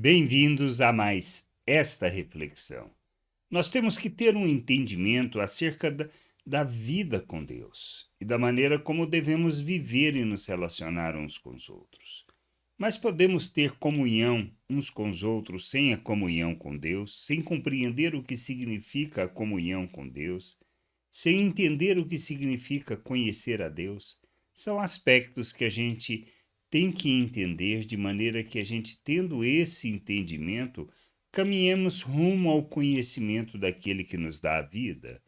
Bem-vindos a mais esta reflexão. Nós temos que ter um entendimento acerca da vida com Deus e da maneira como devemos viver e nos relacionar uns com os outros. Mas podemos ter comunhão uns com os outros sem a comunhão com Deus, sem compreender o que significa a comunhão com Deus, sem entender o que significa conhecer a Deus. São aspectos que a gente tem que entender de maneira que a gente, tendo esse entendimento, caminhemos rumo ao conhecimento daquele que nos dá a vida.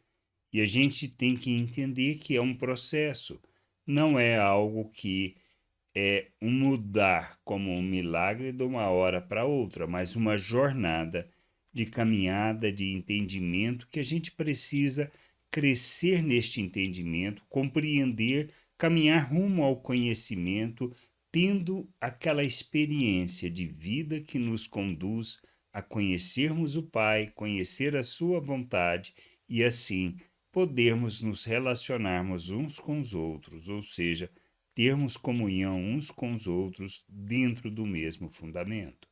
E a gente tem que entender que é um processo, não é algo que é um mudar como um milagre de uma hora para outra, mas uma jornada de caminhada, de entendimento que a gente precisa crescer neste entendimento, compreender, caminhar rumo ao conhecimento, tendo aquela experiência de vida que nos conduz a conhecermos o Pai, conhecer a sua vontade e assim podermos nos relacionarmos uns com os outros, ou seja, termos comunhão uns com os outros dentro do mesmo fundamento.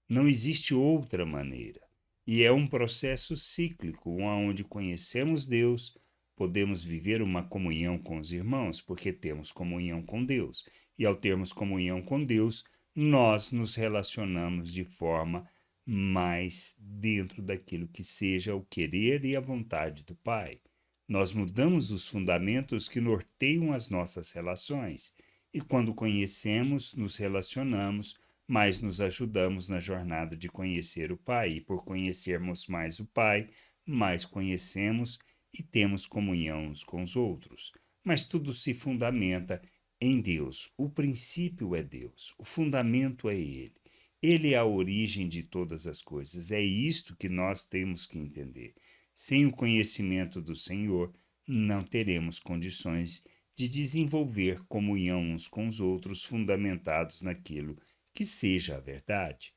Não existe outra maneira. E é um processo cíclico, onde conhecemos Deus, podemos viver uma comunhão com os irmãos, porque temos comunhão com Deus. E ao termos comunhão com Deus, nós nos relacionamos de forma mais dentro daquilo que seja o querer e a vontade do Pai. Nós mudamos os fundamentos que norteiam as nossas relações. E quando conhecemos, nos relacionamos, mais nos ajudamos na jornada de conhecer o Pai. E por conhecermos mais o Pai, mais conhecemos e temos comunhão uns com os outros. Mas tudo se fundamenta em Deus. O princípio é Deus, o fundamento é Ele. Ele é a origem de todas as coisas. É isto que nós temos que entender. Sem o conhecimento do Senhor, não teremos condições de desenvolver comunhão uns com os outros fundamentados naquilo que seja a verdade.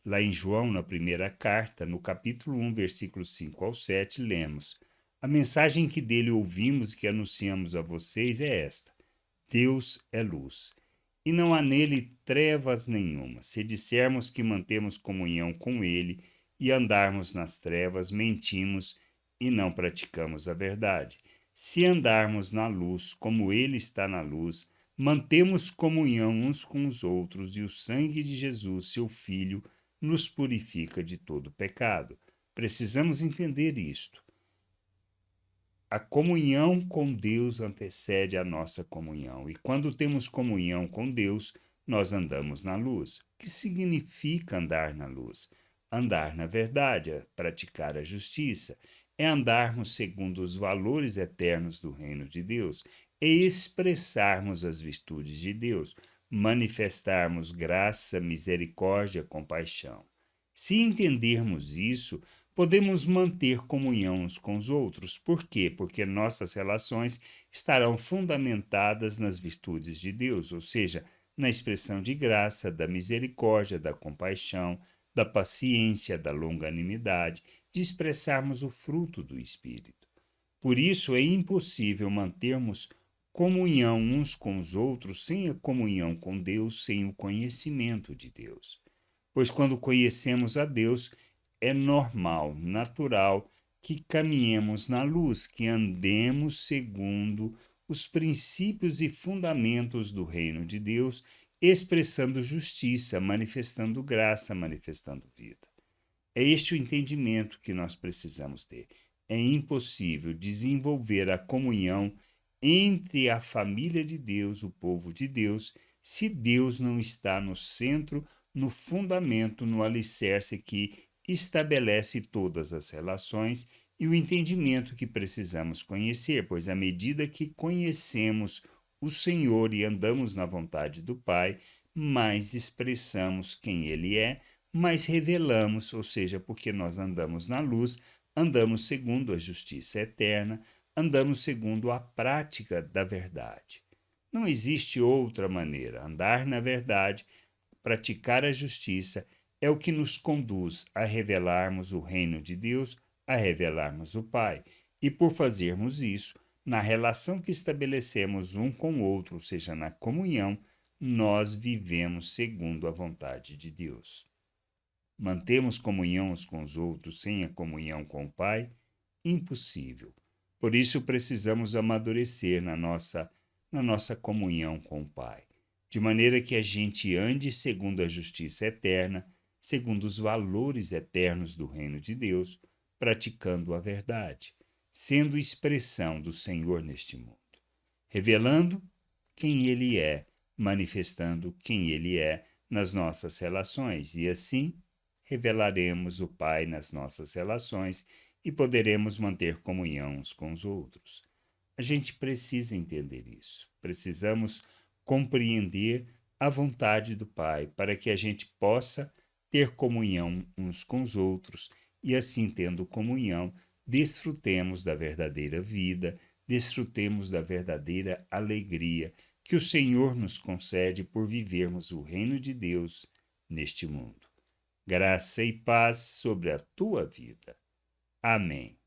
Lá em João, na primeira carta, no capítulo 1, versículos 5 ao 7, lemos: A mensagem que dele ouvimos e que anunciamos a vocês é esta: Deus é luz, e não há nele trevas nenhuma. Se dissermos que mantemos comunhão com ele e andarmos nas trevas, mentimos e não praticamos a verdade. Se andarmos na luz, como ele está na luz, mantemos comunhão uns com os outros, e o sangue de Jesus, seu Filho, nos purifica de todo pecado. Precisamos entender isto. A comunhão com Deus antecede a nossa comunhão, e quando temos comunhão com Deus, nós andamos na luz. O que significa andar na luz? Andar na verdade, é praticar a justiça, é andarmos segundo os valores eternos do reino de Deus, é expressarmos as virtudes de Deus, manifestarmos graça, misericórdia, compaixão. Se entendermos isso, podemos manter comunhão uns com os outros. Por quê? Porque nossas relações estarão fundamentadas nas virtudes de Deus, ou seja, na expressão de graça, da misericórdia, da compaixão, da paciência, da longanimidade, de expressarmos o fruto do Espírito. Por isso é impossível mantermos comunhão uns com os outros sem a comunhão com Deus, sem o conhecimento de Deus. Pois quando conhecemos a Deus, é normal, natural, que caminhemos na luz, que andemos segundo os princípios e fundamentos do reino de Deus, expressando justiça, manifestando graça, manifestando vida. É este o entendimento que nós precisamos ter. É impossível desenvolver a comunhão entre a família de Deus, o povo de Deus, se Deus não está no centro, no fundamento, no alicerce que estabelece todas as relações e o entendimento que precisamos conhecer, pois à medida que conhecemos o Senhor e andamos na vontade do Pai, mais expressamos quem Ele é, mais revelamos, ou seja, porque nós andamos na luz, andamos segundo a justiça eterna, andamos segundo a prática da verdade. Não existe outra maneira. Andar na verdade, praticar a justiça, é o que nos conduz a revelarmos o reino de Deus, a revelarmos o Pai. E por fazermos isso, na relação que estabelecemos um com o outro, ou seja, na comunhão, nós vivemos segundo a vontade de Deus. Mantemos comunhão uns com os outros sem a comunhão com o Pai? Impossível. Por isso precisamos amadurecer na nossa comunhão com o Pai, de maneira que a gente ande segundo a justiça eterna, segundo os valores eternos do reino de Deus, praticando a verdade, sendo expressão do Senhor neste mundo, revelando quem Ele é, manifestando quem Ele é nas nossas relações, e assim revelaremos o Pai nas nossas relações e poderemos manter comunhão uns com os outros. A gente precisa entender isso. Precisamos compreender a vontade do Pai para que a gente possa ter comunhão uns com os outros e, assim, tendo comunhão, desfrutemos da verdadeira vida, desfrutemos da verdadeira alegria que o Senhor nos concede por vivermos o reino de Deus neste mundo. Graça e paz sobre a tua vida. Amém.